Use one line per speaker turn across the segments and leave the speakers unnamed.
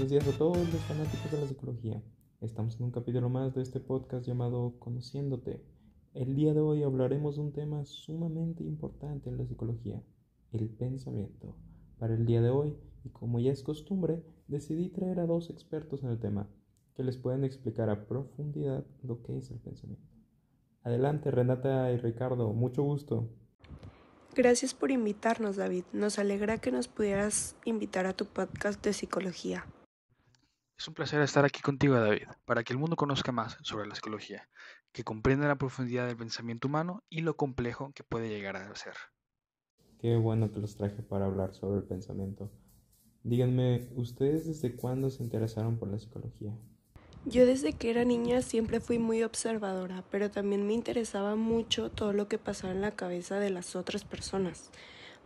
Buenos días a todos los fanáticos de la psicología. Estamos en un capítulo más de este podcast llamado Conociéndote. El día de hoy hablaremos de un tema sumamente importante en la psicología, el pensamiento. Para el día de hoy, y como ya es costumbre, decidí traer a dos expertos en el tema, que les pueden explicar a profundidad lo que es el pensamiento. Adelante, Renata y Ricardo, mucho gusto.
Gracias por invitarnos, David. Nos alegra que nos pudieras invitar a tu podcast de psicología.
Es un placer estar aquí contigo, David, para que el mundo conozca más sobre la psicología, que comprenda la profundidad del pensamiento humano y lo complejo que puede llegar a ser.
Qué bueno que los traje para hablar sobre el pensamiento. Díganme, ¿ustedes desde cuándo se interesaron por la psicología?
Yo desde que era niña siempre fui muy observadora, pero también me interesaba mucho todo lo que pasaba en la cabeza de las otras personas.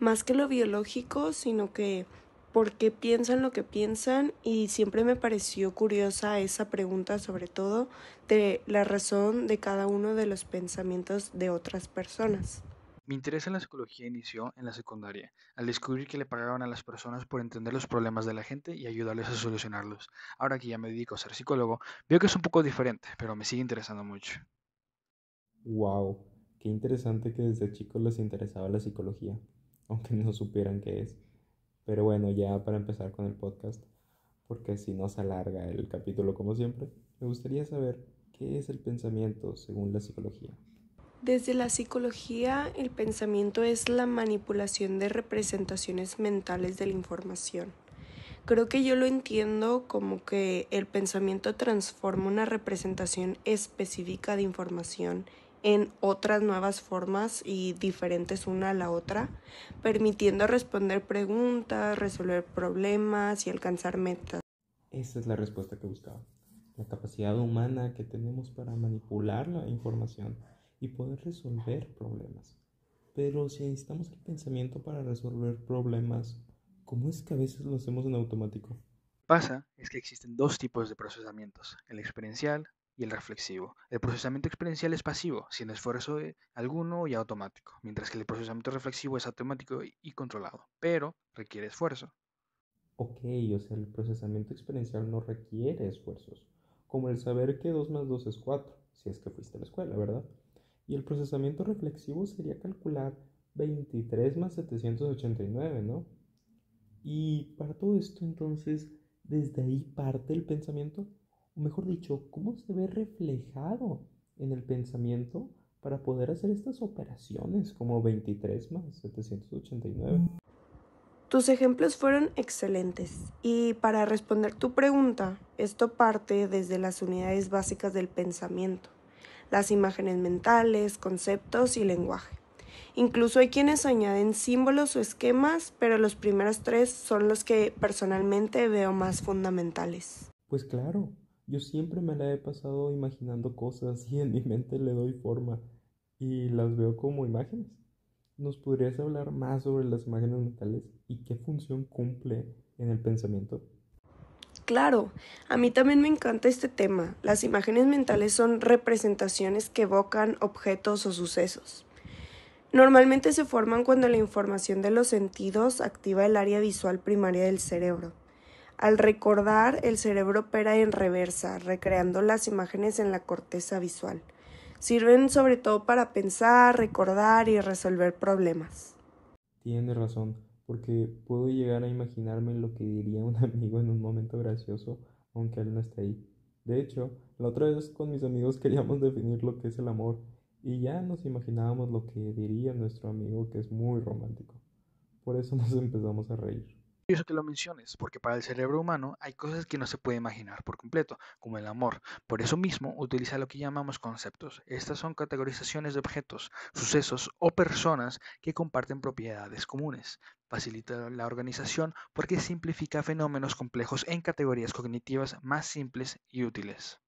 Más que lo biológico, sino que por qué piensan lo que piensan, y siempre me pareció curiosa esa pregunta, sobre todo de la razón de cada uno de los pensamientos de otras personas.
Mi interés en la psicología inició en la secundaria, al descubrir que le pagaban a las personas por entender los problemas de la gente y ayudarles a solucionarlos. Ahora que ya me dedico a ser psicólogo, veo que es un poco diferente, pero me sigue interesando mucho.
¡Wow! Qué interesante que desde chicos les interesaba la psicología, aunque no supieran qué es. Pero bueno, ya para empezar con el podcast, porque si no se alarga el capítulo como siempre, me gustaría saber qué es el pensamiento según la psicología.
Desde la psicología, el pensamiento es la manipulación de representaciones mentales de la información. Creo que yo lo entiendo como que el pensamiento transforma una representación específica de información en otras nuevas formas y diferentes una a la otra, permitiendo responder preguntas, resolver problemas y alcanzar metas.
Esa es la respuesta que buscaba. La capacidad humana que tenemos para manipular la información y poder resolver problemas. Pero si necesitamos el pensamiento para resolver problemas, ¿cómo es que a veces lo hacemos en automático?
Pasa es que existen dos tipos de procesamientos, el experiencial y el reflexivo. El procesamiento experiencial es pasivo, sin esfuerzo alguno y automático, mientras que el procesamiento reflexivo es automático y controlado, pero requiere esfuerzo.
Ok, o sea, el procesamiento experiencial no requiere esfuerzos, como el saber que 2 más 2 es 4, si es que fuiste a la escuela, ¿verdad? Y el procesamiento reflexivo sería calcular 23 más 789, ¿no? Y para todo esto, entonces, desde ahí parte el pensamiento, o mejor dicho, cómo se ve reflejado en el pensamiento para poder hacer estas operaciones como 23 más 789.
Tus ejemplos fueron excelentes, y para responder tu pregunta, esto parte desde las unidades básicas del pensamiento, las imágenes mentales, conceptos y lenguaje. Incluso hay quienes añaden símbolos o esquemas, pero los primeros tres son los que personalmente veo más fundamentales.
Pues claro, yo siempre me la he pasado imaginando cosas y en mi mente le doy forma y las veo como imágenes. ¿Nos podrías hablar más sobre las imágenes mentales y qué función cumple en el pensamiento?
Claro, a mí también me encanta este tema. Las imágenes mentales son representaciones que evocan objetos o sucesos. Normalmente se forman cuando la información de los sentidos activa el área visual primaria del cerebro. Al recordar, el cerebro opera en reversa, recreando las imágenes en la corteza visual. Sirven sobre todo para pensar, recordar y resolver problemas.
Tienes razón, porque puedo llegar a imaginarme lo que diría un amigo en un momento gracioso, aunque él no esté ahí. De hecho, la otra vez con mis amigos queríamos definir lo que es el amor y ya nos imaginábamos lo que diría nuestro amigo que es muy romántico. Por eso nos empezamos a reír.
Curioso que lo menciones, porque para el cerebro humano hay cosas que no se puede imaginar por completo, como el amor. Por eso mismo utiliza lo que llamamos conceptos. Estas son categorizaciones de objetos, sucesos o personas que comparten propiedades comunes. Facilita la organización porque simplifica fenómenos complejos en categorías cognitivas más simples y útiles.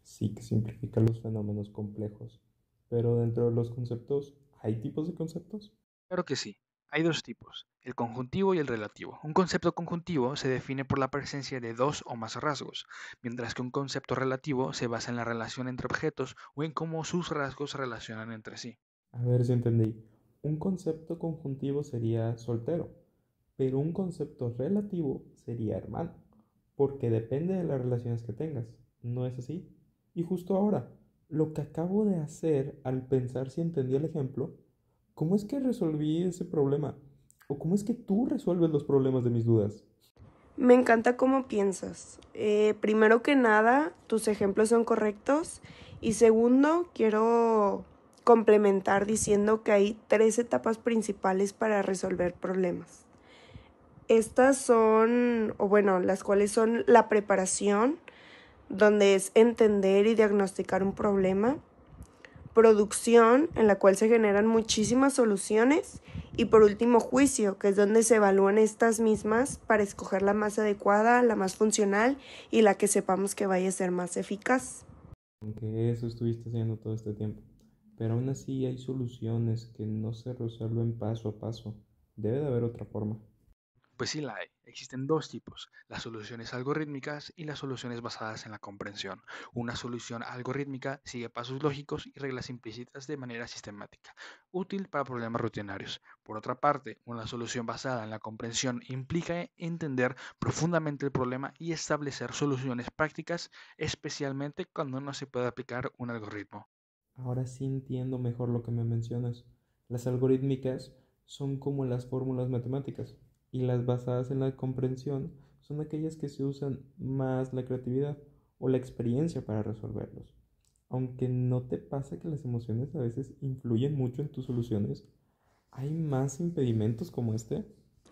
Sí que simplifica los fenómenos complejos, pero dentro de los conceptos, ¿hay tipos de conceptos?
Claro que sí. Hay dos tipos, el conjuntivo y el relativo. Un concepto conjuntivo se define por la presencia de dos o más rasgos, mientras que un concepto relativo se basa en la relación entre objetos o en cómo sus rasgos se relacionan entre sí.
A ver si entendí. Un concepto conjuntivo sería soltero, pero un concepto relativo sería hermano. porque depende de las relaciones que tengas, ¿no es así? Y justo ahora, lo que acabo de hacer al pensar si entendí el ejemplo, ¿cómo es que resolví ese problema? ¿O cómo es que tú resuelves los problemas de mis dudas?
Me encanta cómo piensas. Primero que nada, tus ejemplos son correctos. Y segundo, quiero complementar diciendo que hay 3 etapas principales para resolver problemas. Estas son, o bueno, las cuales son la preparación, donde es entender y diagnosticar un problema; producción, en la cual se generan muchísimas soluciones; y por último, juicio, que es donde se evalúan estas mismas para escoger la más adecuada, la más funcional y la que sepamos que vaya a ser más eficaz.
Aunque eso estuviste haciendo todo este tiempo. Pero aún así hay soluciones que no se resuelven paso a paso. Debe de haber otra forma.
Pues sí la hay. Existen dos tipos, las soluciones algorítmicas y las soluciones basadas en la comprensión. Una solución algorítmica sigue pasos lógicos y reglas implícitas de manera sistemática, útil para problemas rutinarios. Por otra parte, una solución basada en la comprensión implica entender profundamente el problema y establecer soluciones prácticas, especialmente cuando no se puede aplicar un algoritmo.
Ahora sí entiendo mejor lo que me mencionas. Las algorítmicas son como las fórmulas matemáticas y las basadas en la comprensión son aquellas que se usan más la creatividad o la experiencia para resolverlos. Aunque no te pasa que las emociones a veces influyen mucho en tus soluciones, ¿hay más impedimentos como este?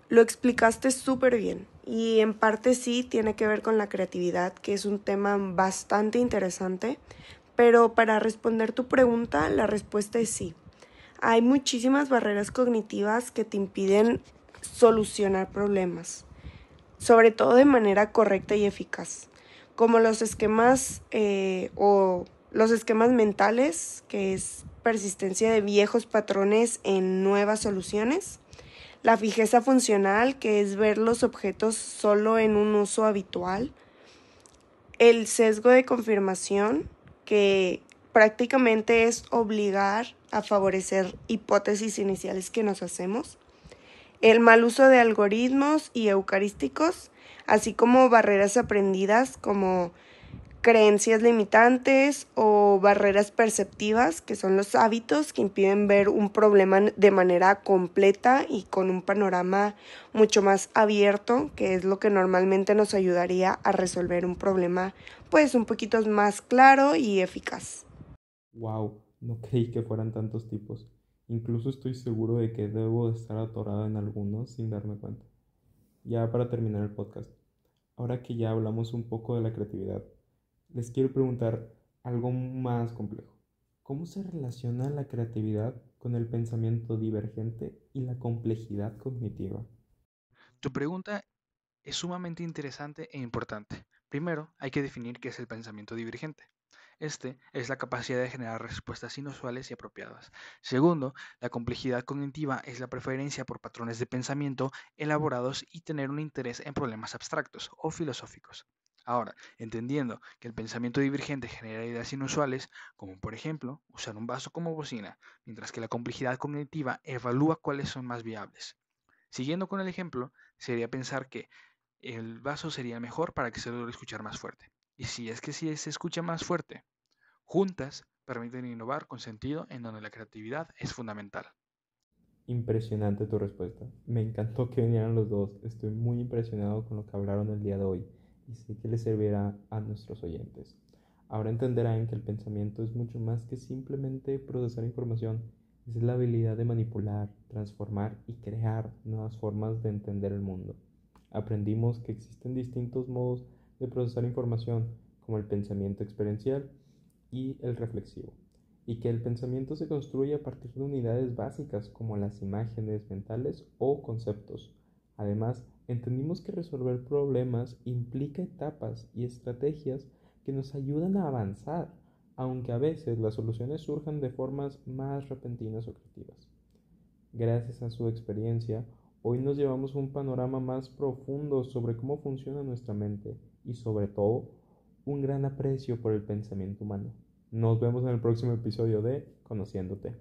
Lo explicaste súper bien y en parte sí tiene que ver con la creatividad, que es un tema bastante interesante, pero para responder tu pregunta, la respuesta es sí. Hay muchísimas barreras cognitivas que te impiden solucionar problemas, sobre todo de manera correcta y eficaz, como los esquemas o los esquemas mentales, que es persistencia de viejos patrones en nuevas soluciones; la fijeza funcional, que es ver los objetos solo en un uso habitual; el sesgo de confirmación, que prácticamente es obligar a favorecer hipótesis iniciales que nos hacemos; el mal uso de algoritmos y eucarísticos, así como barreras aprendidas como creencias limitantes o barreras perceptivas, que son los hábitos que impiden ver un problema de manera completa y con un panorama mucho más abierto, que es lo que normalmente nos ayudaría a resolver un problema pues un poquito más claro y eficaz.
Wow, no creí que fueran tantos tipos. Incluso estoy seguro de que debo de estar atorado en algunos sin darme cuenta. Ya para terminar el podcast, ahora que ya hablamos un poco de la creatividad, les quiero preguntar algo más complejo. ¿Cómo se relaciona la creatividad con el pensamiento divergente y la complejidad cognitiva?
Tu pregunta es sumamente interesante e importante. Primero, hay que definir qué es el pensamiento divergente. Este es la capacidad de generar respuestas inusuales y apropiadas. Segundo, la complejidad cognitiva es la preferencia por patrones de pensamiento elaborados y tener un interés en problemas abstractos o filosóficos. Ahora, entendiendo que el pensamiento divergente genera ideas inusuales, como por ejemplo usar un vaso como bocina, mientras que la complejidad cognitiva evalúa cuáles son más viables. Siguiendo con el ejemplo, sería pensar que el vaso sería mejor para que se logre escuchar más fuerte. Y si es que si se escucha más fuerte, juntas permiten innovar con sentido en donde la creatividad es fundamental.
Impresionante tu respuesta. Me encantó que vinieran los dos. Estoy muy impresionado con lo que hablaron el día de hoy y sé que les servirá a nuestros oyentes. Ahora entenderán que el pensamiento es mucho más que simplemente procesar información. Es la habilidad de manipular, transformar y crear nuevas formas de entender el mundo. Aprendimos que existen distintos modos de procesar información, como el pensamiento experiencial y el reflexivo, y que el pensamiento se construye a partir de unidades básicas como las imágenes mentales o conceptos. Además, entendimos que resolver problemas implica etapas y estrategias que nos ayudan a avanzar, aunque a veces las soluciones surjan de formas más repentinas o creativas. Gracias a su experiencia, hoy nos llevamos un panorama más profundo sobre cómo funciona nuestra mente y sobre todo un gran aprecio por el pensamiento humano. Nos vemos en el próximo episodio de Conociéndote.